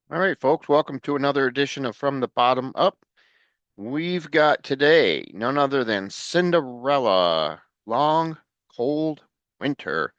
All right, folks, welcome to another edition of From the Bottom Up. We've got today none other than Cinderella, Long, Cold Winter,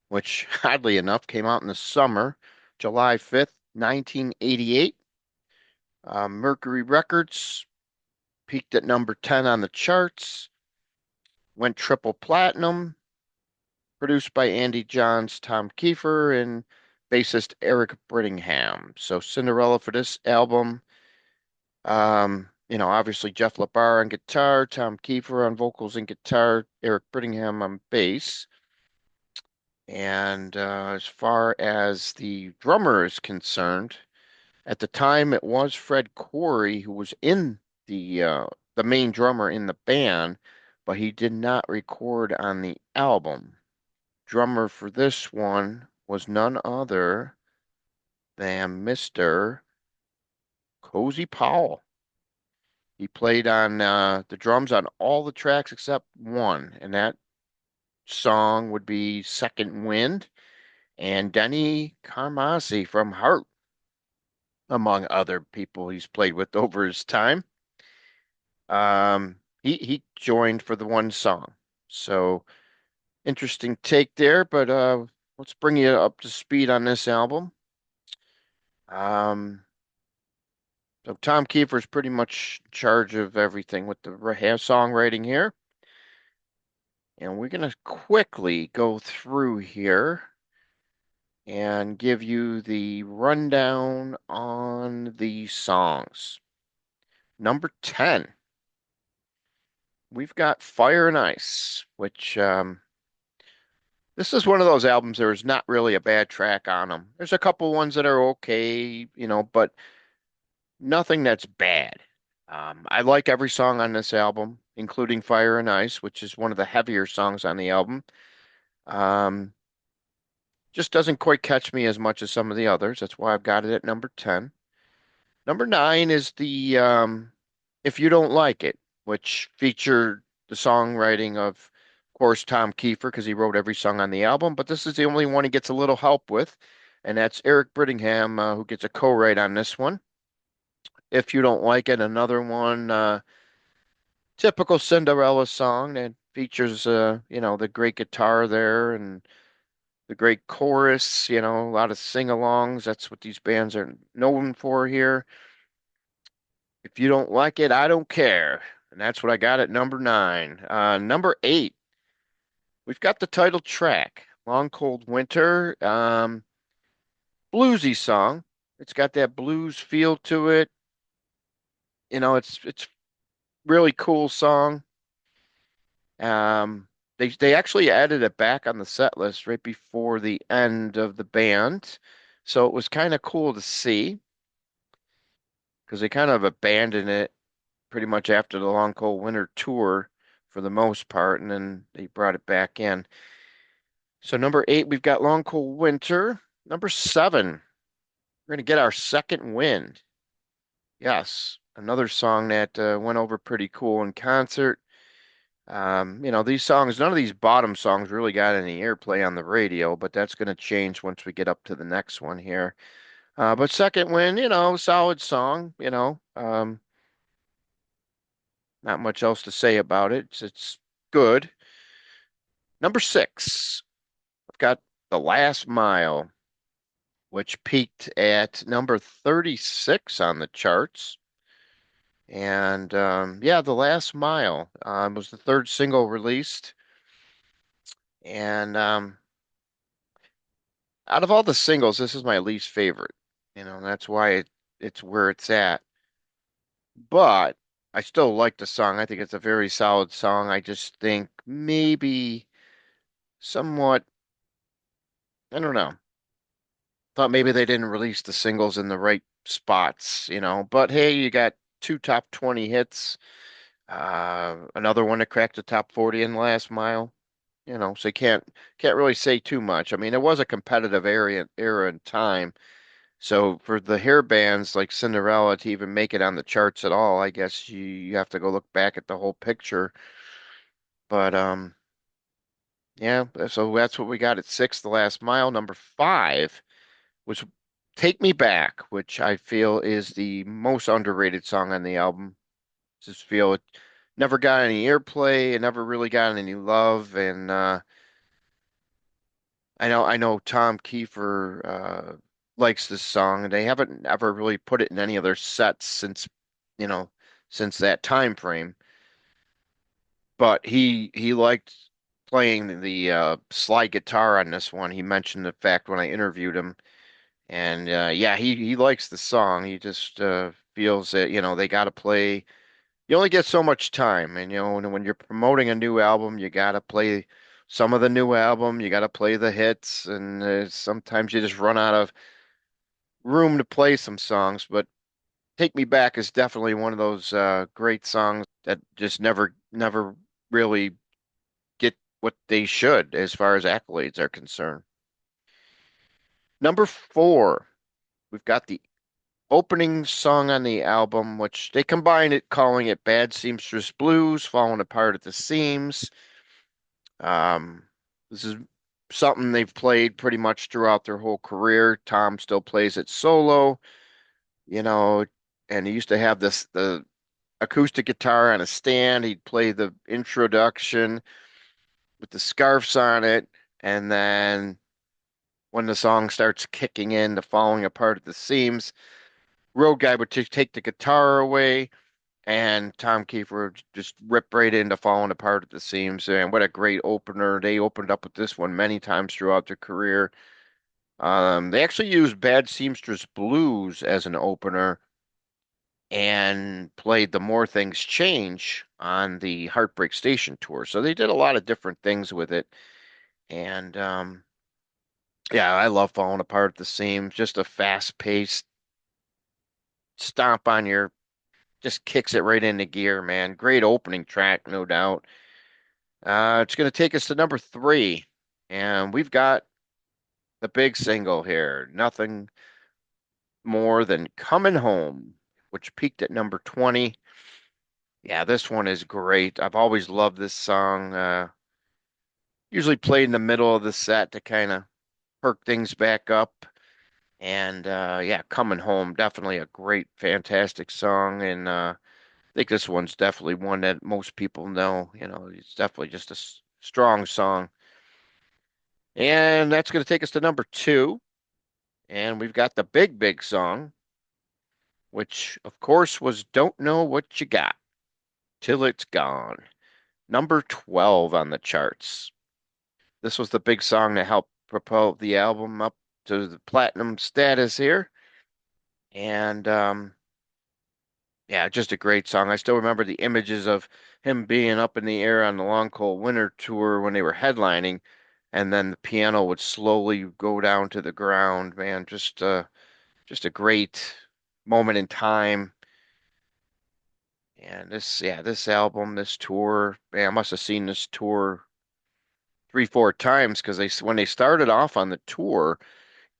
which oddly enough came out in the summer, July 5th, 1988. Mercury Records peaked at number 10 on the charts, went triple platinum, produced by Andy Johns, Tom Kiefer, and bassist Eric Brittingham. So Cinderella for this album. Obviously Jeff LaBar on guitar, Tom Kiefer on vocals and guitar, Eric Brittingham on bass. And as far as the drummer is concerned, at the time it was Fred Coury who was in the main drummer in the band, but he did not record on the album. Drummer for this one was none other than Mr. Cozy Powell. He played on the drums on all the tracks except one, and that song would be Second Wind, and Denny Carmassi from Heart, among other people he's played with over his time. He joined for the one song. So interesting take there, but let's bring you up to speed on this album. Um, so Tom Kiefer's pretty much in charge of everything with the songwriting here. And we're going to quickly go through here and give you the rundown on the songs. Number 10, we've got Fire and Ice, which this is one of those albums there's not really a bad track on them. There's a couple ones that are okay, but nothing that's bad. I like every song on this album, including Fire and Ice, which is one of the heavier songs on the album. Um, Just doesn't quite catch me as much as some of the others. That's why I've got it at number 10. Number 9 is the If You Don't Like It, which featured the songwriting of course, Tom Kiefer, because he wrote every song on the album, but this is the only one he gets a little help with, and that's Eric Brittingham, who gets a co-write on this one. If You Don't Like It, another one, typical Cinderella song that features, the great guitar there and the great chorus, a lot of sing-alongs. That's what these bands are known for here. If you don't like it, I don't care. And that's what I got at number 9. Number 8, we've got the title track, Long Cold Winter. Bluesy song. It's got that blues feel to it. It's really cool song. Um, they actually added it back on the set list right before the end of the band. So it was kind of cool to see because they kind of abandoned it pretty much after the Long Cold Winter tour for the most part, and then they brought it back in. So number 8, we've got Long Cold Winter. Number 7, we're gonna get our Second Wind. Yes, another song that went over pretty cool in concert. These songs, none of these bottom songs really got any airplay on the radio, but that's going to change once we get up to the next one here. But Second Wind, solid song, not much else to say about it. It's good. Number 6, I've got The Last Mile, which peaked at number 36 on the charts. And yeah, The Last Mile was the third single released. And out of all the singles, this is my least favorite. That's why it's where it's at. But I still like the song. I think it's a very solid song. I just think maybe somewhat, I don't know. Thought maybe they didn't release the singles in the right spots. But hey, you got two top 20 hits, another one that cracked the top 40 in the last mile. So you can't really say too much. I mean, it was a competitive era in time. So for the hair bands like Cinderella to even make it on the charts at all, I guess you have to go look back at the whole picture. But yeah, so that's what we got at 6, The Last Mile. Number 5 was Take Me Back, which I feel is the most underrated song on the album. Just feel it never got any airplay, it never really got any love, and I know Tom Kiefer likes this song, and they haven't ever really put it in any of their sets you know, since that time frame. But he liked playing the slide guitar on this one. He mentioned the fact when I interviewed him, and yeah, he likes the song. He just feels that they got to play. You only get so much time, and when you're promoting a new album, you got to play some of the new album. You got to play the hits, and sometimes you just run out of room to play some songs. But Take Me Back is definitely one of those great songs that just never really get what they should as far as accolades are concerned. Number four, we've got the opening song on the album, which they combined it, calling it Bad Seamstress Blues, Falling Apart at the Seams. Um, this is something they've played pretty much throughout their whole career. Tom still plays it solo, you know, and he used to have the acoustic guitar on a stand. He'd play the introduction with the scarves on it, and then when the song starts kicking in, the falling apart at the seams, Road Guy would take the guitar away, and Tom Kiefer would just rip right into falling apart at the seams. And what a great opener! They opened up with this one many times throughout their career. They actually used Bad Seamstress Blues as an opener and played the More Things Change on the Heartbreak Station tour. So they did a lot of different things with it. And yeah, I love Falling Apart at the Seams. Just a fast-paced stomp on your, just kicks it right into gear, man. Great opening track, no doubt. It's going to take us to number three, and we've got the big single here, Nothing More Than Coming Home, which peaked at number 20. Yeah, this one is great. I've always loved this song. Usually played in the middle of the set to kind of perk things back up. And yeah, Coming Home, definitely a great, fantastic song. And I think this one's definitely one that most people know. It's definitely just a strong song. And that's going to take us to number two. And we've got the big song, which of course was Don't Know What You Got Till It's Gone. Number 12 on the charts. This was the big song that helped propel the album up to the platinum status here. And yeah, just a great song. I still remember the images of him being up in the air on the Long Cold Winter tour when they were headlining, and then the piano would slowly go down to the ground. Man, just a great moment in time. And this album, this tour, man, I must have seen this tour three, four times because when they started off on the tour,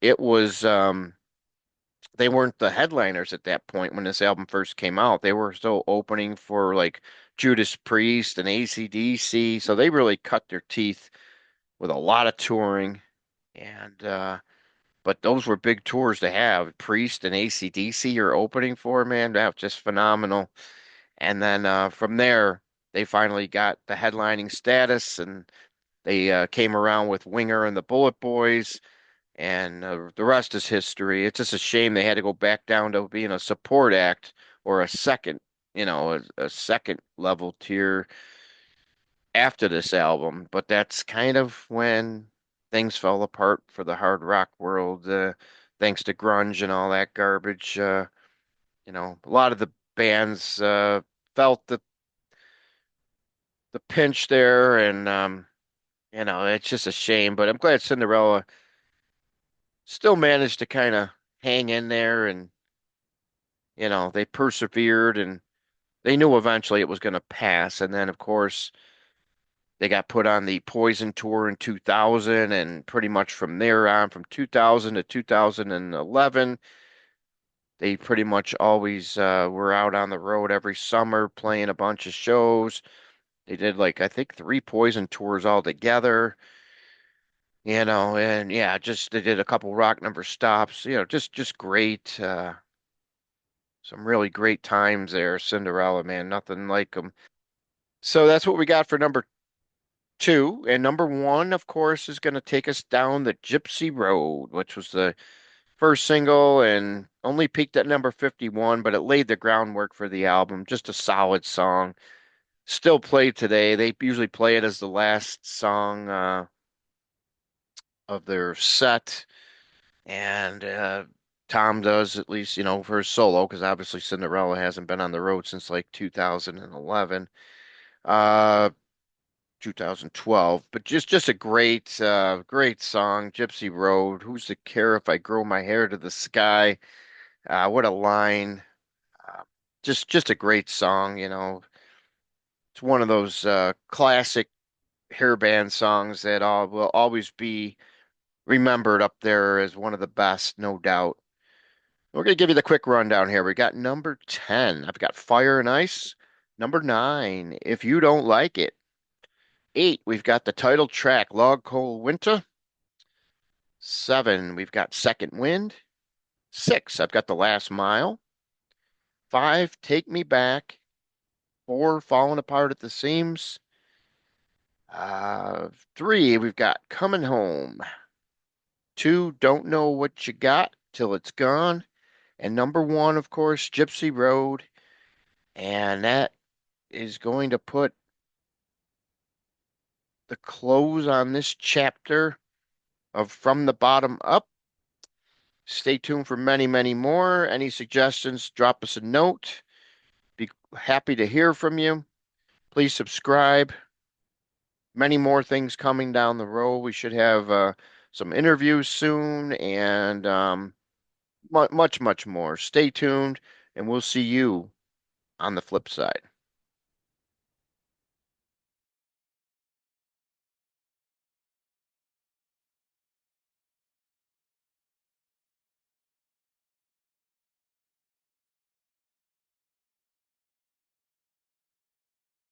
it was they weren't the headliners at that point when this album first came out. They were still opening for like Judas Priest and AC/DC, so they really cut their teeth with a lot of touring. And but those were big tours to have. Priest and AC/DC you're opening for, man, that was just phenomenal. And then from there, they finally got the headlining status, and they came around with Winger and the Bullet Boys, and the rest is history. It's just a shame they had to go back down to being a support act or a second, a second level tier after this album. But that's kind of when things fell apart for the hard rock world, thanks to grunge and all that garbage. A lot of the bands felt the pinch there, and it's just a shame. But I'm glad Cinderella still managed to kind of hang in there, and they persevered, and they knew eventually it was going to pass. And then, of course, they got put on the Poison tour in 2000, and pretty much from there on, from 2000 to 2011, they pretty much always were out on the road every summer playing a bunch of shows. They did like I think three Poison tours altogether. And yeah, just they did a couple rock number stops, just great. Some really great times there. Cinderella, man, nothing like them. So that's what we got for number two. And number one, of course, is going to take us down the Gypsy Road, which was the first single and only peaked at number 51, but it laid the groundwork for the album. Just a solid song. Still played today. They usually play it as the last song of their set. And Tom does, at least, for his solo, because obviously Cinderella hasn't been on the road since like 2011, uh, 2012. But just a great song, Gypsy Road. Who's to care if I grow my hair to the sky? What a line! Uh, just a great song. It's one of those classic hair band songs that will always be remembered up there as one of the best, no doubt. We're going to give you the quick rundown here. We got number 10. I've got Fire and Ice. Number 9, If You Don't Like It. 8, we've got the title track, Log Cold Winter. 7, we've got Second Wind. 6, I've got The Last Mile. 5, Take Me Back. 4, Falling Apart at the Seams. 3, we've got Coming Home. 2, Don't Know What You Got Till It's Gone. And number 1, of course, Gypsy Road. And that is going to put the close on this chapter of From the Bottom Up. Stay tuned for many, many more. Any suggestions, drop us a note. Be happy to hear from you. Please subscribe. Many more things coming down the road. We should have some interviews soon and much, much more. Stay tuned, and we'll see you on the flip side.